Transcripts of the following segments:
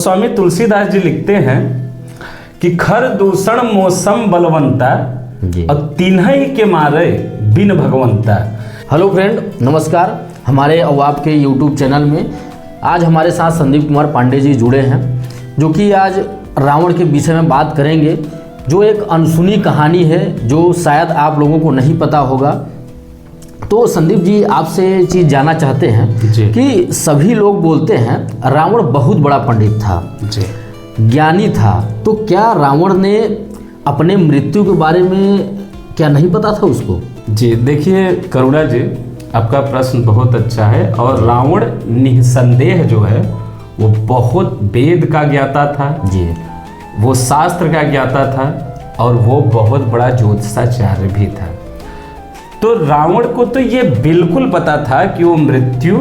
स्वामी तुलसीदास जी लिखते हैं कि खर दूषण मौसम बलवंता और तिन्हई के मारे बिन भगवंता। हेलो फ्रेंड, नमस्कार। हमारे और आपके यूट्यूब चैनल में आज हमारे साथ संदीप कुमार पांडे जी जुड़े हैं, जो कि आज रावण के विषय में बात करेंगे, जो एक अनसुनी कहानी है जो शायद आप लोगों को नहीं पता होगा। तो संदीप जी, आपसे चीज़ जानना चाहते हैं कि सभी लोग बोलते हैं रावण बहुत बड़ा पंडित था, ज्ञानी था, तो क्या रावण ने अपने मृत्यु के बारे में क्या नहीं पता था उसको? जी देखिए करुणा जी, आपका प्रश्न बहुत अच्छा है। और रावण निसंदेह जो है वो बहुत वेद का ज्ञाता था जी, वो शास्त्र का ज्ञाता था और वो बहुत बड़ा ज्योतिषाचार्य भी था। तो रावण को तो ये बिल्कुल पता था कि वो मृत्यु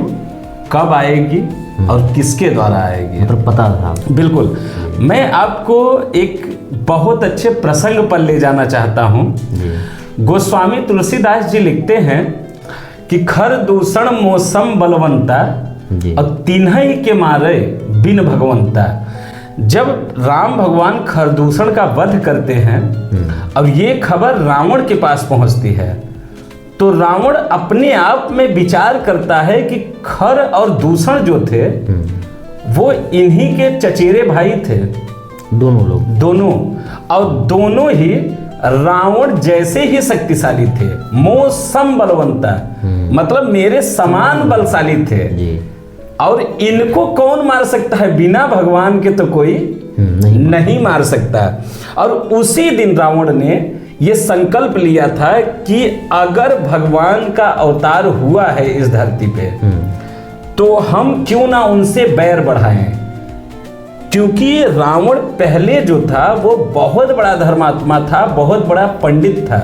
कब आएगी और किसके द्वारा आएगी, मतलब पता था बिल्कुल। मैं आपको एक बहुत अच्छे प्रसंग पर ले जाना चाहता हूँ। गोस्वामी तुलसीदास जी लिखते हैं कि खर दूषण मौसम बलवंता और तिन्हई के मारे बिन भगवंता। जब राम भगवान खरदूषण का वध करते हैं और ये खबर रावण के पास पहुंचती है, तो रावण अपने आप में विचार करता है कि खर और दूषण जो थे वो इन्हीं के चचेरे भाई थे, दोनों लोग, दोनों, और दोनों ही रावण जैसे ही शक्तिशाली थे। मौसम बलवंता मतलब मेरे समान बलशाली थे जी। और इनको कौन मार सकता है? बिना भगवान के तो कोई नहीं मार सकता। और उसी दिन रावण ने ये संकल्प लिया था कि अगर भगवान का अवतार हुआ है इस धरती पे तो हम क्यों ना उनसे बैर बढ़ाएं, क्योंकि रावण पहले जो था वो बहुत बड़ा धर्मात्मा था, बहुत बड़ा पंडित था,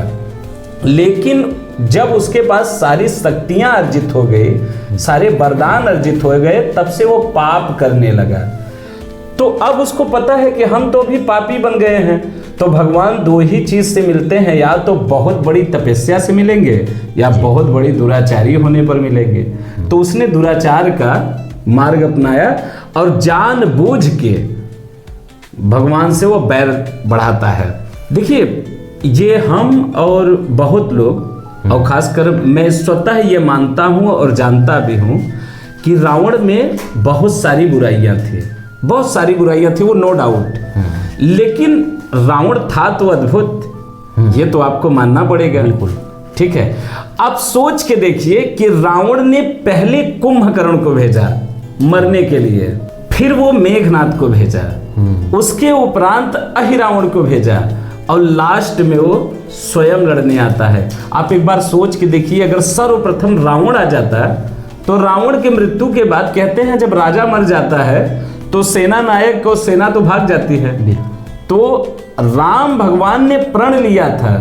लेकिन जब उसके पास सारी शक्तियां अर्जित हो गई, सारे वरदान अर्जित हो गए, तब से वो पाप करने लगा। तो अब उसको पता है कि हम तो भी पापी बन गए हैं, तो भगवान दो ही चीज से मिलते हैं, या तो बहुत बड़ी तपस्या से मिलेंगे या बहुत बड़ी दुराचारी होने पर मिलेंगे। तो उसने दुराचार का मार्ग अपनाया और जानबूझ के भगवान से वो बैर बढ़ाता है। देखिए ये हम और बहुत लोग, और खासकर मैं स्वतः ये मानता हूँ और जानता भी हूँ कि रावण में बहुत सारी बुराइयां थी, बहुत सारी बुराइयां थी, वो नो डाउट, लेकिन रावण था तो अद्भुत, ये तो आपको मानना पड़ेगा। बिल्कुल ठीक है। आप सोच के देखिए कि रावण ने पहले कुंभकर्ण को भेजा मरने के लिए, फिर वो मेघनाथ को भेजा, उसके उपरांत अहिरावण को भेजा, और लास्ट में वो स्वयं लड़ने आता है। आप एक बार सोच के देखिए, अगर सर्वप्रथम रावण आ जाता तो रावण की मृत्यु के बाद कहते हैं जब राजा मर जाता है तो सेना नायक को सेना तो भाग जाती है। तो राम भगवान ने प्रण लिया था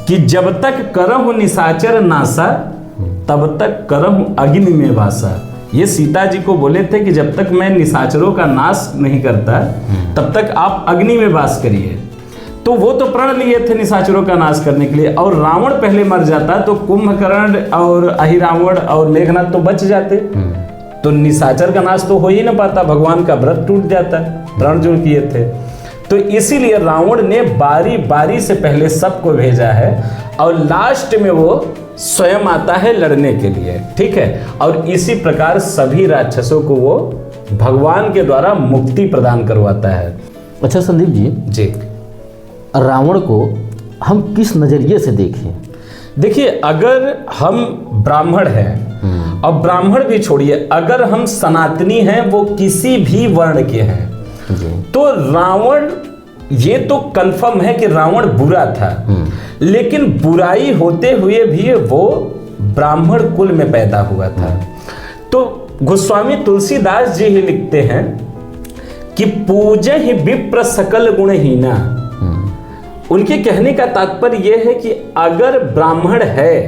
कि जब तक करहु निशाचर नासा तब तक करहु अग्नि में वासा। ये सीता जी को बोले थे कि जब तक मैं निशाचरों का नाश नहीं करता तब तक आप अग्नि में वास करिए। तो वो तो प्रण लिए थे निशाचरों का नाश करने के लिए, और रावण पहले मर जाता तो कुंभकर्ण और अहिरावण और मेघनाथ तो बच जाते, तो निशाचर का नाश तो हो ही ना पाता, भगवान का व्रत टूट जाता, प्रण जो किए थे। तो इसीलिए रावण ने बारी बारी से पहले सबको भेजा है और लास्ट में वो स्वयं आता है लड़ने के लिए। ठीक है। और इसी प्रकार सभी राक्षसों को वो भगवान के द्वारा मुक्ति प्रदान करवाता है। अच्छा संदीप जी, रावण को हम किस नजरिए से देखें? देखिए, अगर हम ब्राह्मण हैं, और ब्राह्मण भी छोड़िए, अगर हम सनातनी हैं, वो किसी भी वर्ण के हैं, तो रावण, ये तो कंफर्म है कि रावण बुरा था, लेकिन बुराई होते हुए भी वो ब्राह्मण कुल में पैदा हुआ था। तो गोस्वामी तुलसीदास जी ही लिखते हैं कि पूजे ही विप्र सकल गुणहीना। उनके कहने का तात्पर्य यह है कि अगर ब्राह्मण है,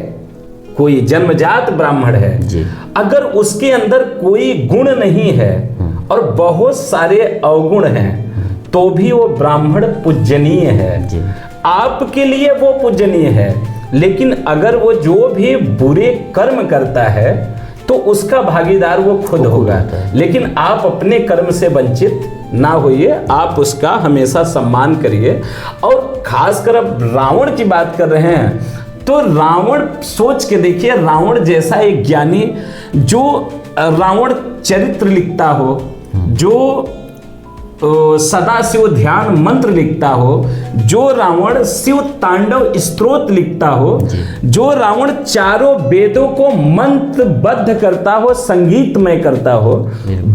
कोई जन्मजात ब्राह्मण है, अगर उसके अंदर कोई गुण नहीं है और बहुत सारे अवगुण हैं, तो भी वो ब्राह्मण पूजनीय है। आपके लिए वो पूजनीय है, लेकिन अगर वो जो भी बुरे कर्म करता है तो उसका भागीदार वो खुद होगा। लेकिन आप अपने कर्म से वंचित ना होइए, आप उसका हमेशा सम्मान करिए। और खासकर अब रावण की बात कर रहे हैं तो रावण, सोच के देखिए, रावण जैसा एक ज्ञानी, जो रावण चरित्र लिखता हो, जो सदा शिव ध्यान मंत्र लिखता हो, जो रावण शिव तांडव स्तोत्र लिखता हो, जो रावण चारों वेदों को मंत्रबद्ध करता हो, संगीतमय करता हो,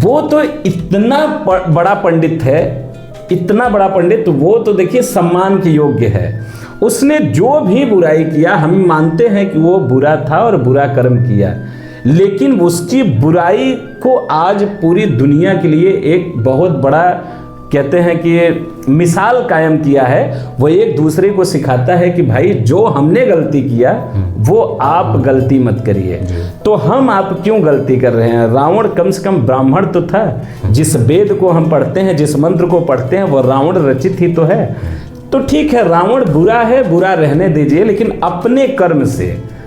वो तो इतना बड़ा पंडित है, इतना बड़ा पंडित, वो तो देखिए सम्मान के योग्य है। उसने जो भी बुराई किया, हम मानते हैं कि वो बुरा था और बुरा कर्म किया, लेकिन उसकी बुराई को आज पूरी दुनिया के लिए एक बहुत बड़ा, कहते हैं कि मिसाल कायम किया है। वो एक दूसरे को सिखाता है कि भाई जो हमने गलती किया वो आप गलती मत करिए। तो हम आप क्यों गलती कर रहे हैं? रावण कम से कम ब्राह्मण तो था। जिस वेद को हम पढ़ते हैं, जिस मंत्र को पढ़ते हैं, वो रावण रचित ही तो है। तो ठीक है, रावण बुरा है, बुरा रहने दीजिए, लेकिन अपने कर्म से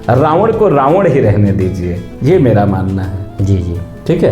रावण को रावण ही रहने दीजिए, ये मेरा मानना है। जी जी, ठीक है।